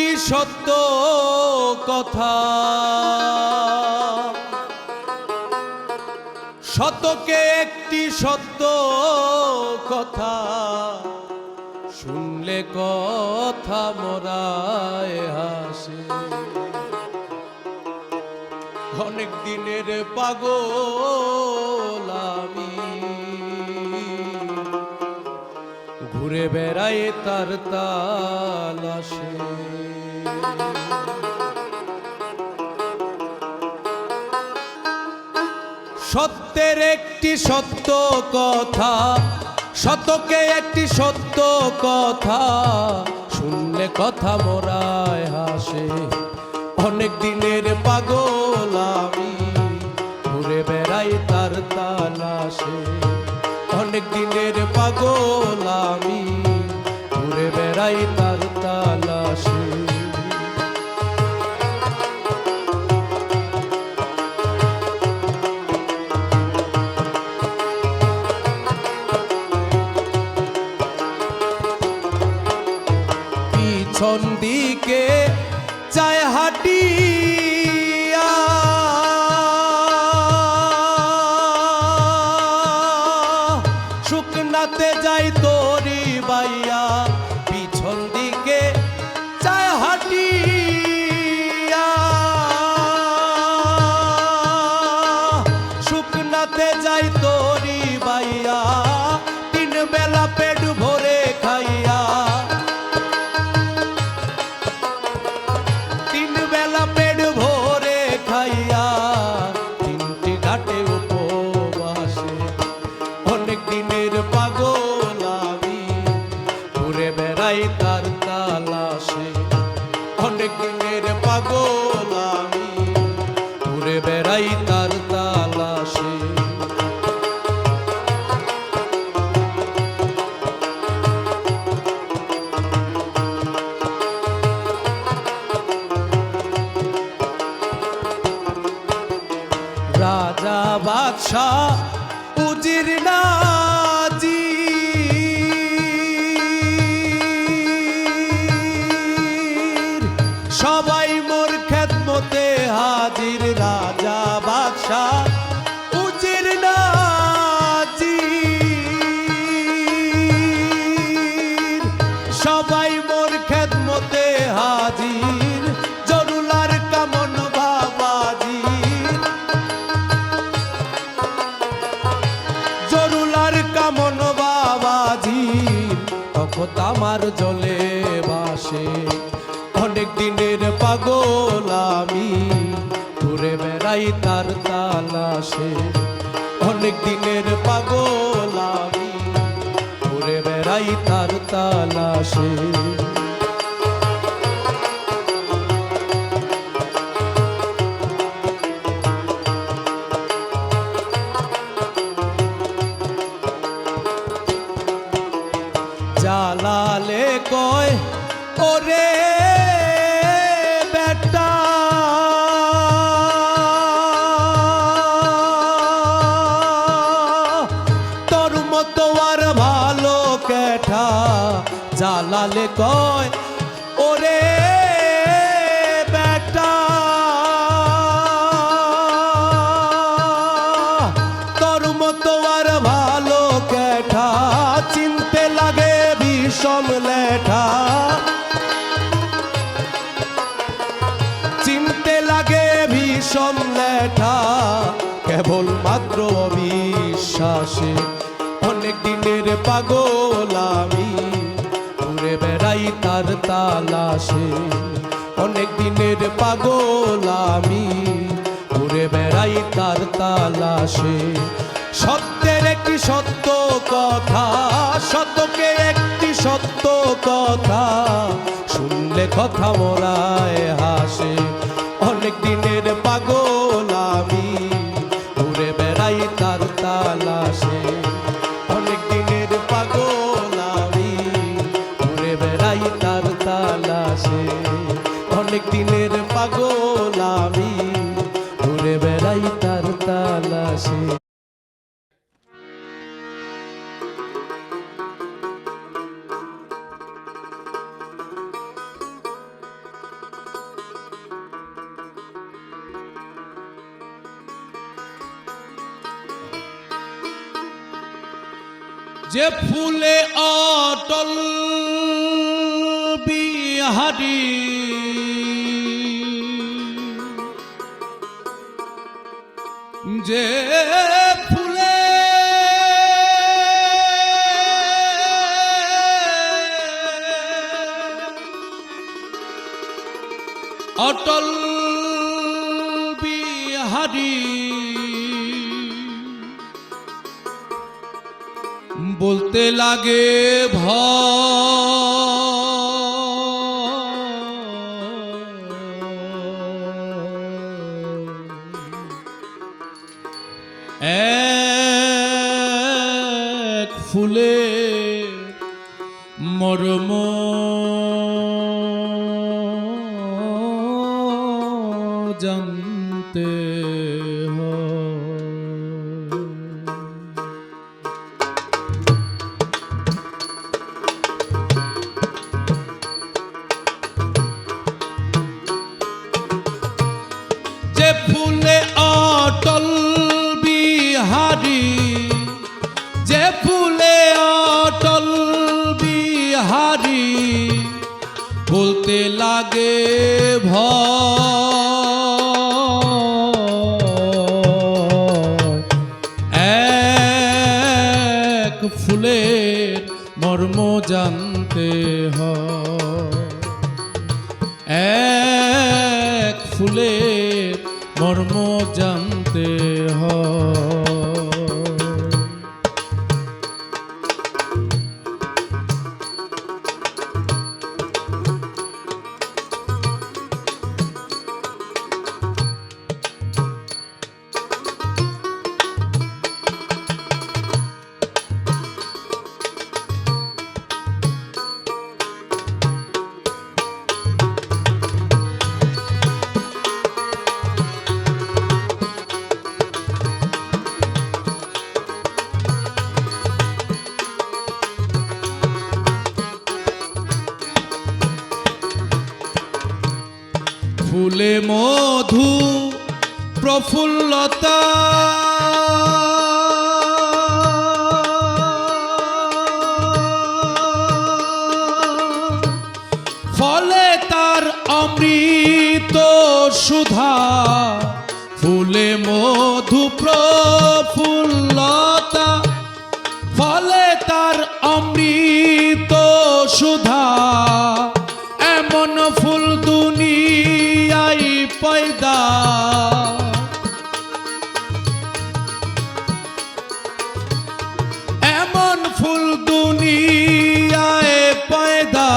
একটি সত্য কথা, শতকে একটি সত্য কথা, শুনলে কথা মোরায় হাসে। অনেক দিনের পাগল আমি, ঘুরে বেড়াই তার তালাশে। সত্যের একটি সত্য কথা, শতকে একটি সত্য কথা, শুনলে কথা মোরায় হাসে। অনেক দিনের পাগল আমি, ঘুরে বেড়াই তার তালাশে। অনেক দিনের পাগল আমি, ঘুরে বেড়াই তার তালাশে। পিছন দিকে চায় হাঁটিয়া, শুকনাতে যাই তোরি বাইয়া। পিছন দিকে চায় হাঁটিয়া, শুকনাতে যাই তোরি বাইয়া। তিন বেলা পেট ভরে খাইয়া, তিন বেলা পেট ভরে খাইয়া, তিনটি ঘাটে উপবাসে। অনেক দিনের পাগল আমি, ঘুরে বেড়াই তার তালাশে। অনেক দিনের পাগল আমি, ঘুরে বেড়াই তার তালাশে। রাজা বাদশাহ উজির নাজি, সবাই মোর খেদমতে হাজির। রাজা বাদশাহ উজির নাজি, সবাই মোর খেদমতে হাজির। জরুলার কামন বাবাজি, জরুলার কামন বাবাজি, তখন আমার জলে বাসে। অনেক দিনের পাগল আমি, ঘুরে বেড়াই তার তালাশে। অনেক দিনের পাগল আমি, ঘুরে বেড়াই তার তালাশে। জালালে কয় ওরে বেটা, তোর মতো আর ভালো কেঠা। জালালে কয় ওরে বেটা, তোর মতো আর ভালো কেঠা। চিনতে লাগে বিষম লেঠা, চিনতে লাগে বিষম লেঠা, কেবল মাত্র অবিশ্বাসে। অনেক দিনের পাগল আমি, ঘুরে বেড়াই তার তালাশে। অনেক দিনের পাগল আমি, ঘুরে বেড়াই তার তালাশে। সত্যের একটি সত্য কথা, শতকে একটি সত্য কথা, শুনলে কথা মোরায় হাসে। অনেক দিনের পাগল আমি, ঘুরে বেড়াই তার তালাশে। অনেক দিনের পাগল আমি, ঘুরে বেড়াই তার তালাশে। অনেক দিনের পাগল আমি, ঘুরে বেড়াই তার তালাশে। যে ফুলে অটল বিহারী যে ফুলে অটল বিহারী বলতে লাগে এক ফুলে মর্ম জানতে যে ফুলে অটল বিহারী যে ফুলে অটল বিহারী বলতে লাগে এক ফুলের মর্ম জানতে এক ফুলের মর্ম জানতে ফুলে মধু প্রফুল্লতা ফলে তার অমৃত সুধা ফুলে মধু প্রফুল্লতা ফলে তার অমৃত সুধা এমন ফুল দুনিয়ায় পয়দা এমন ফুল দুনিয়ায় পয়দা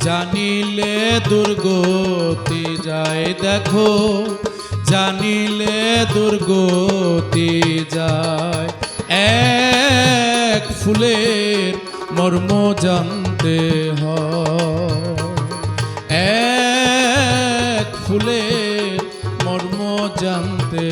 জানিলে দুর্গতি যায় দেখো জানিলে দুর্গতি যায় এক ফুলের মর্ম জানতে এক ফুলের মর্ম জানতে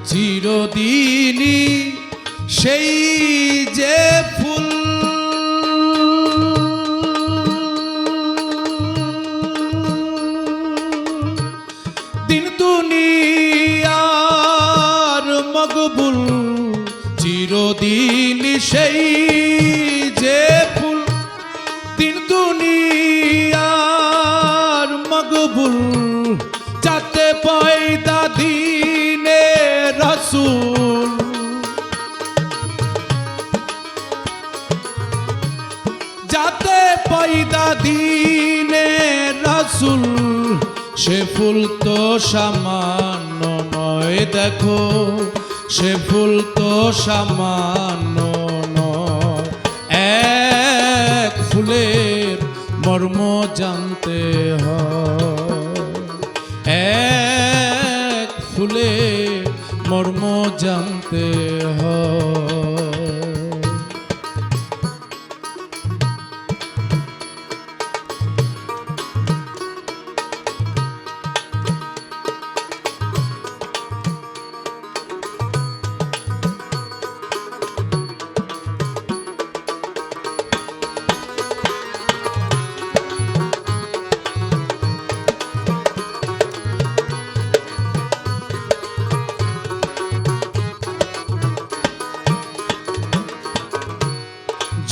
চিরদিনই সেই যে ফুল দিন দুনিয়ার মকবুল চিরদিনই সেই যে ফুল দিন দুনিয়ার মকবুল যাতে পয়দা দিনে রসুল যাতে পয়দা দিনে রসুল সে ফুল তো সামান্য নয় দেখো সে ফুল তো সামান্য নয় এক ফুলের মর্ম জানতে হয় ফুলে মর্ম জানতে হয়।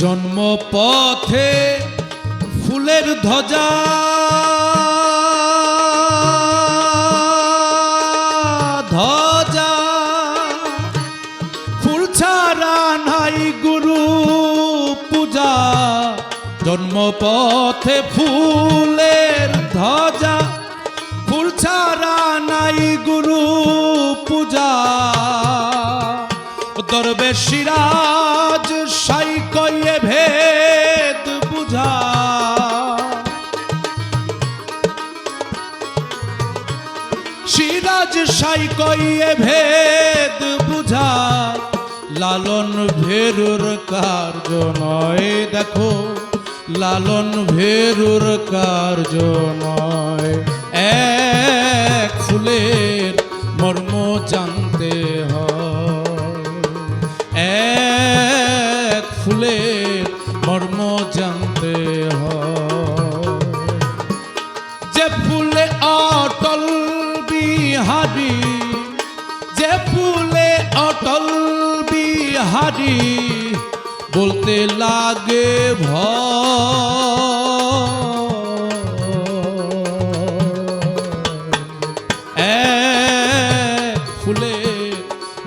জন্মপথে ফুলের ধ্বজা ধ্বজা, ফুল ছাড়া নাই গুরু পূজা। জন্মপথে ফুলের ধ্বজা, ফুল ছাড়া নাই গুরু পূজা। দরবে সিরাজ সাই কইয়ে ভেদ বুঝা, সিরাজ সাই কইয়ে ভেদ বুঝা। লালন ভেরুর কার্য নয় দেখো, লালন ভেরুর কার্য নয়। এক ফুলের মর্ম জানতে হয়, এক ফুলের মর্ম জানতে হয়। যে ফুলে অটল বিহারী, যে ফুলে অটল বিহারী, বলতে লাগে ভয়। এক ফুলের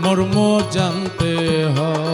মর্ম জানতে হয়,